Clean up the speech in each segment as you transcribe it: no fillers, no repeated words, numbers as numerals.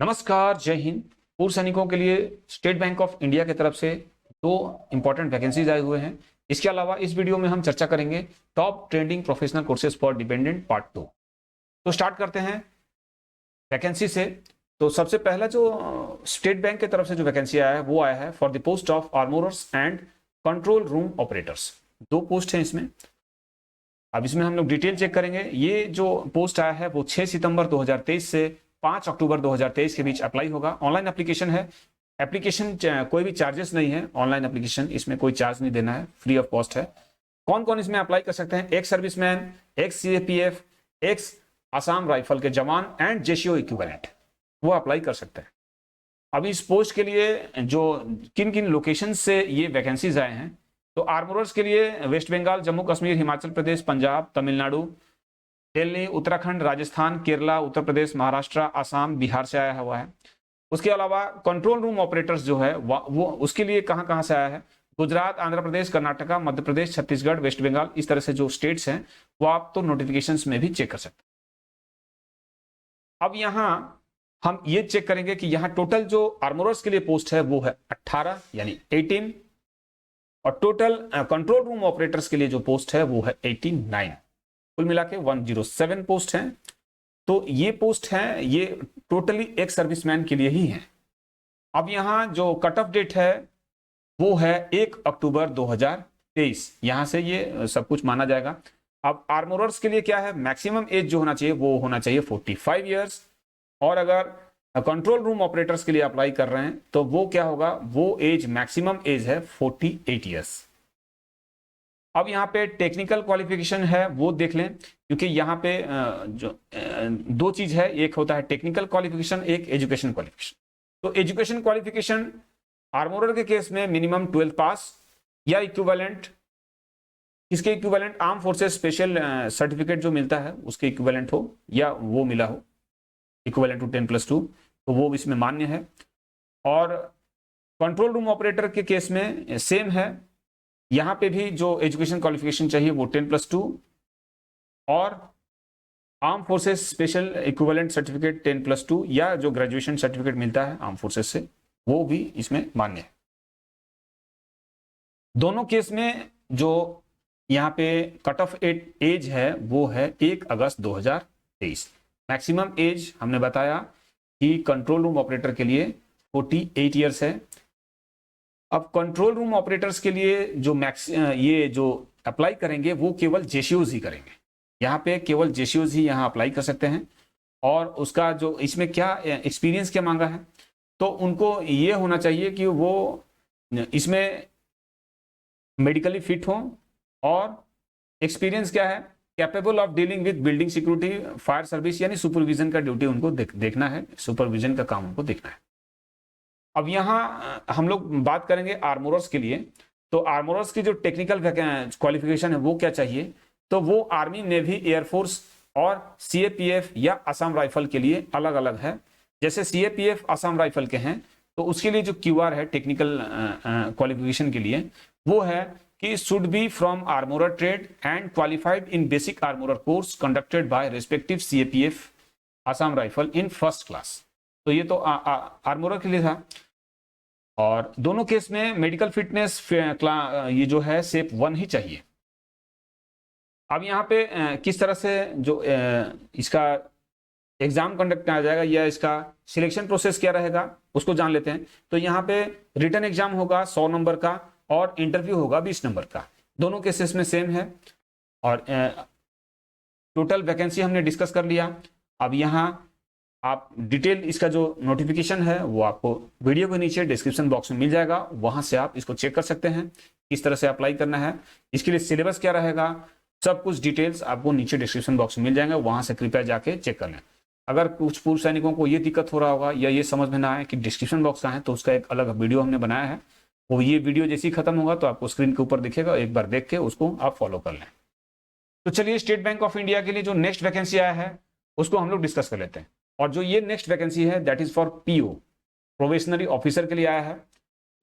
नमस्कार, जय हिंद। पूर्व सैनिकों के लिए स्टेट बैंक ऑफ इंडिया की तरफ से दो इंपॉर्टेंट वैकेंसीज आए हुए हैं। इसके अलावा इस वीडियो में हम चर्चा करेंगे top trending professional courses for dependent part 2। तो स्टार्ट करते हैं वैकेंसी से। तो सबसे पहला जो स्टेट बैंक की तरफ से जो वैकेंसी आया है वो आया है for the post of armourers and control room operators. दो पोस्ट हैं इसमें। अब इसमें हम लोग डिटेल चेक करेंगे। ये जो पोस्ट आया है वो 6 सितंबर 2023 से 5 अक्टूबर 2023 के बीच अप्लाई होगा। ऑनलाइन एप्लीकेशन है। एप्लीकेशन कोई भी चार्जेस नहीं है। ऑनलाइन एप्लीकेशन, इसमें कोई चार्ज नहीं देना है, फ्री ऑफ कॉस्ट है। कौन कौन इसमें अप्लाई कर सकते हैं? Ex serviceman, x CAPF, x Assam rifle के जवान एंड जेसीओ इक्विवेलेंट, वो अप्लाई कर सकते हैं। अभी इस पोस्ट के लिए जो किन किन लोकेशन से ये वैकेंसीज आए हैं, तो आर्मोरर्स के लिए वेस्ट बंगाल, जम्मू कश्मीर, हिमाचल प्रदेश, पंजाब, तमिलनाडु, दिल्ली, उत्तराखंड, राजस्थान, केरला, उत्तर प्रदेश, महाराष्ट्र, आसाम, बिहार से आया हुआ है। उसके अलावा कंट्रोल रूम ऑपरेटर्स जो है वो उसके लिए कहां कहां से आया है? गुजरात, आंध्र प्रदेश, कर्नाटका, मध्य प्रदेश, छत्तीसगढ़, वेस्ट बंगाल, इस तरह से जो स्टेट्स हैं वो आप तो नोटिफिकेशंस में भी चेक कर सकते हैं। अब यहां हम ये चेक करेंगे कि यहां टोटल जो आर्मोरर्स के लिए पोस्ट है वो है 18 यानी 18, और टोटल कंट्रोल रूम ऑपरेटर्स के लिए जो पोस्ट है वो है 89। कुल मिला के 107 पोस्ट हैं। तो ये पोस्ट है, ये टोटली एक सर्विसमैन के लिए ही है। अब यहां जो कट ऑफ डेट है वो है 1 अक्टूबर 2023। यहां से ये सब कुछ माना जाएगा। अब आर्मोरर्स के लिए क्या है? मैक्सिमम एज जो होना चाहिए वो होना चाहिए 45 ईयर्स, और अगर कंट्रोल रूम ऑपरेटर्स के लिए अप्लाई कर रहे हैं तो वो क्या होगा? वो एज, मैक्सिमम एज है 48 ईयर्स। अब यहाँ पे टेक्निकल क्वालिफिकेशन है वो देख लें, क्योंकि यहाँ पे जो दो चीज है, एक होता है टेक्निकल क्वालिफिकेशन, एक एजुकेशन क्वालिफिकेशन। तो एजुकेशन क्वालिफिकेशन आर्मोरर के केस में मिनिमम 12th पास या इक्विवेलेंट, इसके equivalent arm forces special certificate जो मिलता है उसके इक्विवेलेंट हो या वो मिला हो, इक्विवेलेंट टू 10+2, तो वो इसमें मान्य है। और कंट्रोल रूम ऑपरेटर के केस में सेम है। यहां पे भी जो एजुकेशन क्वालिफिकेशन चाहिए वो 10+2, और arm forces special equivalent certificate 10+2 या जो ग्रेजुएशन सर्टिफिकेट मिलता है आर्म फोर्सेस से वो भी इसमें मान्य है। दोनों केस में जो यहाँ पे कट ऑफ एज है वो है 1 अगस्त 2023। मैक्सिमम एज हमने बताया कि कंट्रोल रूम ऑपरेटर के लिए 48 ईयर्स है। अब कंट्रोल रूम ऑपरेटर्स के लिए जो ये जो अप्लाई करेंगे वो केवल जेसीओज ही करेंगे। यहाँ पे केवल जेसीओज ही यहाँ अप्लाई कर सकते हैं। और उसका जो इसमें क्या एक्सपीरियंस क्या मांगा है, तो उनको ये होना चाहिए कि वो इसमें मेडिकली फिट हो, और एक्सपीरियंस क्या है? Capable of dealing with building security, fire service, यानी सुपरविजन का ड्यूटी उनको देखना है, सुपरविजन का काम उनको देखना है। अब यहाँ हम लोग बात करेंगे आर्मोरर्स के लिए। तो आर्मोरर्स की जो टेक्निकल क्वालिफिकेशन है वो क्या चाहिए? तो वो आर्मी, नेवी, एयरफोर्स और सीएपीएफ या असम राइफल के लिए अलग अलग है। जैसे सीएपीएफ असम राइफल के हैं तो उसके लिए जो क्यूआर है टेक्निकल क्वालिफिकेशन के लिए वो है कि should be from armourer trade and qualified in basic armourer course conducted by respective CAPF Assam rifle in first class. तो ये तो आर्मोरर के लिए था। और दोनों केस में मेडिकल फिटनेस ये जो है सेप 1 ही चाहिए। अब यहाँ पे किस तरह से जो इसका एग्जाम कंडक्ट किया जाएगा या इसका सिलेक्शन प्रोसेस क्या रहेगा उसको जान लेते हैं। तो यहाँ पे रिटन एग्जाम होगा 100 नंबर का, और इंटरव्यू होगा 20 नंबर का। दोनों केसेस में सेम है। और टोटल वैकेंसी हमने डिस्कस कर लिया। अब यहाँ आप डिटेल इसका जो नोटिफिकेशन है वो आपको वीडियो के नीचे डिस्क्रिप्शन बॉक्स में मिल जाएगा, वहां से आप इसको चेक कर सकते हैं किस तरह से अप्लाई करना है। इसके लिए सिलेबस क्या रहेगा, सब कुछ डिटेल्स आपको नीचे डिस्क्रिप्शन बॉक्स में मिल जाएंगे, वहां से कृपया जाके चेक कर लें। अगर कुछ पूर्व सैनिकों को ये दिक्कत हो रहा होगा या ये समझ में ना आए कि डिस्क्रिप्शन बॉक्स कहाँ है, तो उसका एक अलग वीडियो हमने बनाया है। वो ये वीडियो जैसे ही खत्म होगा तो आपको स्क्रीन के ऊपर दिखेगा, एक बार देख के उसको आप फॉलो कर लें। तो चलिए स्टेट बैंक ऑफ इंडिया के लिए जो नेक्स्ट वैकेंसी आया है उसको हम लोग डिस्कस कर लेते हैं। और जो ये नेक्स्ट वैकेंसी है that is for PO, probationary officer के लिए आया है।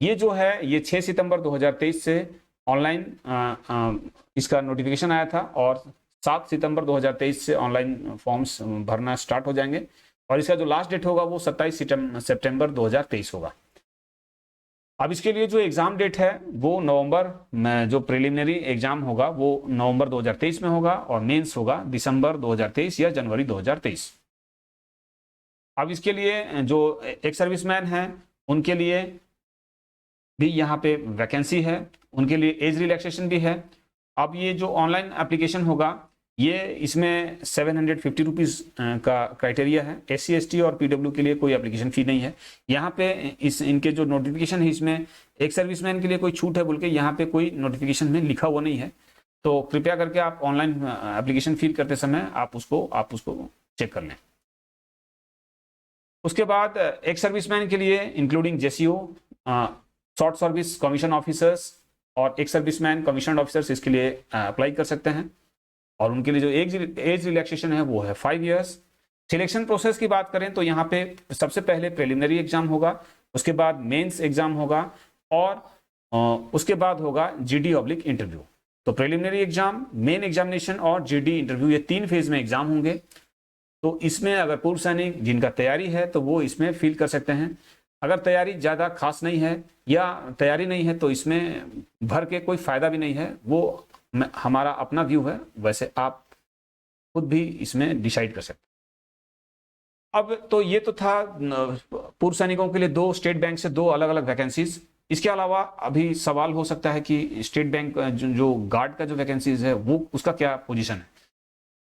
ये जो है ये 6 सितंबर 2023 से ऑनलाइन इसका नोटिफिकेशन आया था, और 7 सितंबर 2023 से ऑनलाइन फॉर्म्स भरना स्टार्ट हो जाएंगे। और इसका जो लास्ट डेट होगा वो 27 सितंबर 2023 होगा। अब इसके लिए जो एग्जाम डेट है वो नवंबर में, जो प्रिलिमिनरी एग्जाम होगा वो नवंबर 2023 में होगा और मेंस होगा दिसंबर 2023 या जनवरी 2023। अब इसके लिए जो एक सर्विसमैन हैं उनके लिए भी यहाँ पे वैकेंसी है, उनके लिए एज रिलैक्सेशन भी है। अब ये जो ऑनलाइन एप्लीकेशन होगा ये इसमें 750 रुपीज़ का क्राइटेरिया है। SC ST और PW के लिए कोई एप्लीकेशन फ़ी नहीं है। यहाँ पे इनके जो नोटिफिकेशन है इसमें एक सर्विसमैन के लिए कोई छूट है बोल के यहाँ पे कोई नोटिफिकेशन में लिखा हुआ नहीं है, तो कृपया करके आप ऑनलाइन एप्लीकेशन फिल करते समय आप उसको चेक कर लें। उसके बाद एक सर्विसमैन के लिए including JCO, short service commission officers और एक सर्विसमैन कमीशन ऑफिसर्स इसके लिए अप्लाई कर सकते हैं और उनके लिए जो एज रिलैक्सेशन है वो है 5 इयर्स। सिलेक्शन प्रोसेस की बात करें तो यहाँ पे सबसे पहले प्रिलिमिनरी एग्जाम होगा, उसके बाद मेंस एग्जाम होगा और उसके बाद होगा GD/ इंटरव्यू। तो प्रिलिमिनरी एग्जाम, मेन एग्जामिनेशन और GD इंटरव्यू, ये 3 फेज में एग्जाम होंगे। तो इसमें अगर पूर्व सैनिक जिनका तैयारी है तो वो इसमें फील कर सकते हैं। अगर तैयारी ज़्यादा खास नहीं है या तैयारी नहीं है तो इसमें भर के कोई फ़ायदा भी नहीं है, वो हमारा अपना व्यू है, वैसे आप खुद भी इसमें डिसाइड कर सकते हैं। अब तो ये तो था पूर्व सैनिकों के लिए 2 स्टेट बैंक से 2 अलग अलग वैकेंसीज। इसके अलावा अभी सवाल हो सकता है कि स्टेट बैंक जो गार्ड का जो वैकेंसीज है वो उसका क्या पोजीशन है।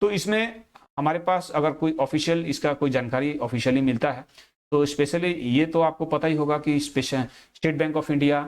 तो इसमें हमारे पास अगर कोई ऑफिशियल इसका कोई जानकारी ऑफिशियली मिलता है तो स्पेशली ये तो आपको पता ही होगा कि स्टेट बैंक ऑफ इंडिया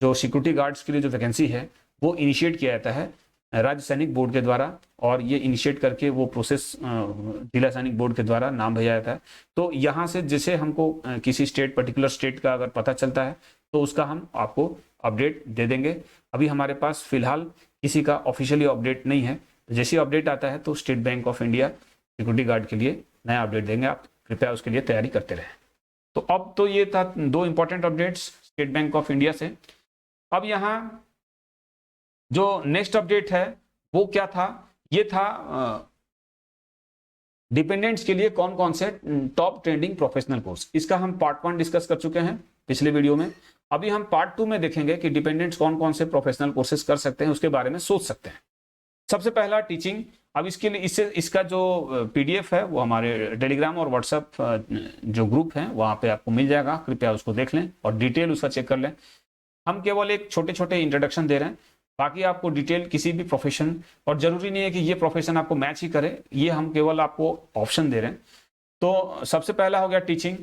जो सिक्योरिटी गार्ड्स के लिए जो वैकेंसी है वो इनिशिएट किया जाता है राज्य सैनिक बोर्ड के द्वारा, और ये इनिशिएट करके वो प्रोसेस जिला सैनिक बोर्ड के द्वारा नाम भेजा जाता है। तो यहाँ से जैसे हमको किसी पर्टिकुलर स्टेट का अगर पता चलता है तो उसका हम आपको अपडेट दे देंगे। अभी हमारे पास फिलहाल किसी का ऑफिशियली अपडेट नहीं है, जैसे अपडेट आता है तो state bank of India security guard के लिए नया अपडेट देंगे, आप कृपया उसके लिए तैयारी करते रहें। तो अब तो ये था 2 important updates state bank of India से। अब यहाँ जो नेक्स्ट अपडेट है वो क्या था, ये था डिपेंडेंट्स के लिए कौन कौन से टॉप ट्रेंडिंग प्रोफेशनल कोर्स। इसका हम पार्ट 1 डिस्कस कर चुके हैं पिछले वीडियो में। अभी हम पार्ट 2 में देखेंगे कि डिपेंडेंट्स कौन कौन से प्रोफेशनल कोर्सेज कर सकते हैं, उसके बारे में सोच सकते हैं। सबसे पहला टीचिंग। अब इसके लिए इसका जो PDF है वो हमारे टेलीग्राम और व्हाट्सएप जो ग्रुप है वहाँ पे आपको मिल जाएगा, कृपया उसको देख लें और डिटेल उसका चेक कर लें। हम केवल एक छोटे छोटे इंट्रोडक्शन दे रहे हैं, बाकी आपको डिटेल किसी भी प्रोफेशन, और जरूरी नहीं है कि ये प्रोफेशन आपको मैच ही करे, ये हम केवल आपको ऑप्शन दे रहे हैं। तो सबसे पहला हो गया टीचिंग।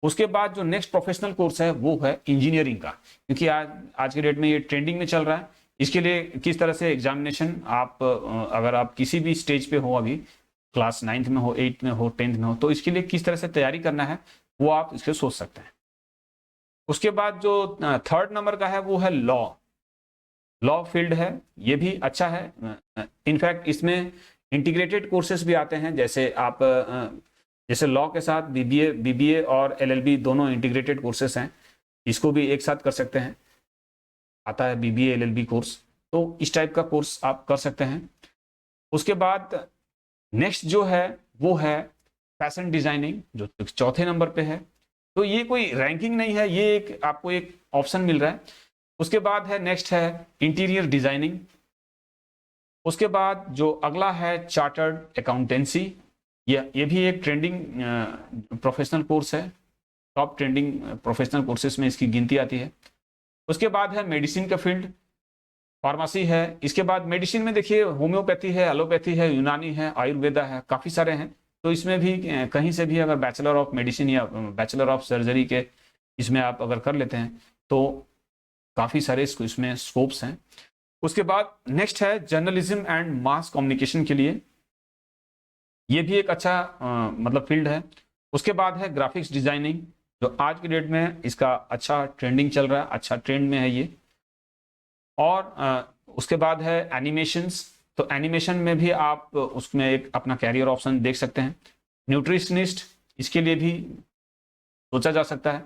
उसके बाद जो नेक्स्ट प्रोफेशनल कोर्स है वो है इंजीनियरिंग का, क्योंकि आज के डेट में ये ट्रेंडिंग में चल रहा है। इसके लिए किस तरह से एग्जामिनेशन आप अगर आप किसी भी स्टेज पे हो, अभी क्लास 9th में हो, 8th में हो, 10th में हो, तो इसके लिए किस तरह से तैयारी करना है वो आप इसके सोच सकते हैं। उसके बाद जो 3rd नंबर का है वो है लॉ फील्ड है, ये भी अच्छा है। इनफैक्ट इसमें इंटीग्रेटेड कोर्सेज भी आते हैं, जैसे आप जैसे लॉ के साथ BBA और LLB दोनों इंटीग्रेटेड कोर्सेज हैं, इसको भी एक साथ कर सकते हैं। आता है BBA LLB कोर्स, तो इस टाइप का कोर्स आप कर सकते हैं। उसके बाद नेक्स्ट जो है वो है फैशन डिजाइनिंग, जो 4थे नंबर पे है। तो ये कोई रैंकिंग नहीं है, ये एक आपको एक ऑप्शन मिल रहा है। उसके बाद है नेक्स्ट है इंटीरियर डिजाइनिंग। उसके बाद जो अगला है चार्टर्ड अकाउंटेंसी, ये भी एक ट्रेंडिंग प्रोफेशनल कोर्स है, टॉप ट्रेंडिंग प्रोफेशनल कोर्सेज में इसकी गिनती आती है। उसके बाद है मेडिसिन का फील्ड, फार्मेसी है। इसके बाद मेडिसिन में देखिए होम्योपैथी है, एलोपैथी है, यूनानी है, आयुर्वेदा है, काफ़ी सारे हैं। तो इसमें भी कहीं से भी अगर बैचलर ऑफ मेडिसिन या बैचलर ऑफ सर्जरी के इसमें आप अगर कर लेते हैं तो काफ़ी सारे इसमें स्कोप्स हैं। उसके बाद नेक्स्ट है जर्नलिज्म एंड मास कम्युनिकेशन के लिए, ये भी एक अच्छा मतलब फील्ड है। उसके बाद है ग्राफिक्स डिजाइनिंग, जो आज की डेट में इसका अच्छा ट्रेंडिंग चल रहा है, अच्छा ट्रेंड में है ये। और उसके बाद है एनिमेशंस, तो एनिमेशन में भी आप उसमें एक अपना कैरियर ऑप्शन देख सकते हैं। न्यूट्रिशनिस्ट, इसके लिए भी सोचा जा सकता है।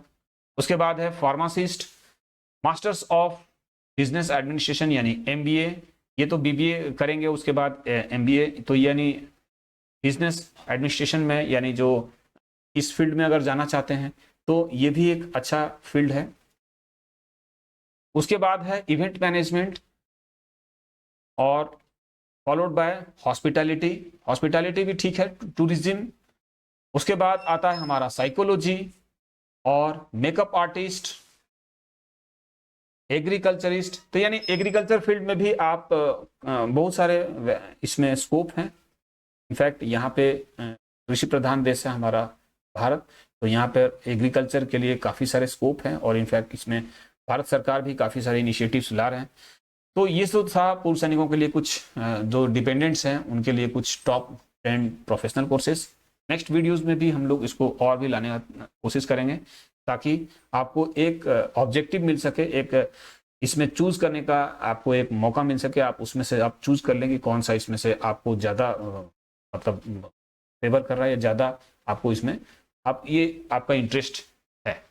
उसके बाद है pharmacist, masters of business administration यानी MBA, ये तो BBA करेंगे, उसके बाद MBA, तो यानी बिजनेस एडमिनिस्ट्रेशन में यानी जो इस फील्ड में अगर जाना चाहते हैं तो ये भी एक अच्छा फील्ड है। उसके बाद है इवेंट मैनेजमेंट और फॉलोड बाय हॉस्पिटैलिटी। हॉस्पिटैलिटी भी ठीक है, टूरिज्म। उसके बाद आता है हमारा साइकोलॉजी और मेकअप आर्टिस्ट, एग्रीकल्चरिस्ट। तो यानी एग्रीकल्चर फील्ड में भी आप बहुत सारे इसमें स्कोप हैं। इनफैक्ट यहाँ पे कृषि प्रधान देश है हमारा भारत, तो यहाँ पर एग्रीकल्चर के लिए काफ़ी सारे स्कोप हैं और इनफैक्ट इसमें भारत सरकार भी काफ़ी सारे इनिशिएटिव्स ला रहे हैं। तो ये तो था पूर्व सैनिकों के लिए कुछ जो डिपेंडेंट्स हैं उनके लिए कुछ top 10 professional courses. Next videos में भी हम लोग इसको और भी लाने की कोशिश करेंगे ताकि आपको एक ऑब्जेक्टिव मिल सके, एक इसमें चूज करने का आपको एक मौका मिल सके। आप उसमें से आप चूज कर लेंगे कौन सा इसमें से आपको ज़्यादा मतलब फेवर कर रहा है या ज़्यादा आपको इसमें आप ये आपका इंटरेस्ट है।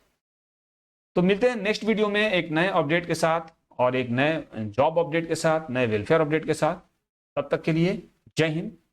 तो मिलते हैं नेक्स्ट वीडियो में एक नए अपडेट के साथ और एक नए जॉब अपडेट के साथ, नए वेलफेयर अपडेट के साथ। तब तक के लिए जय हिंद,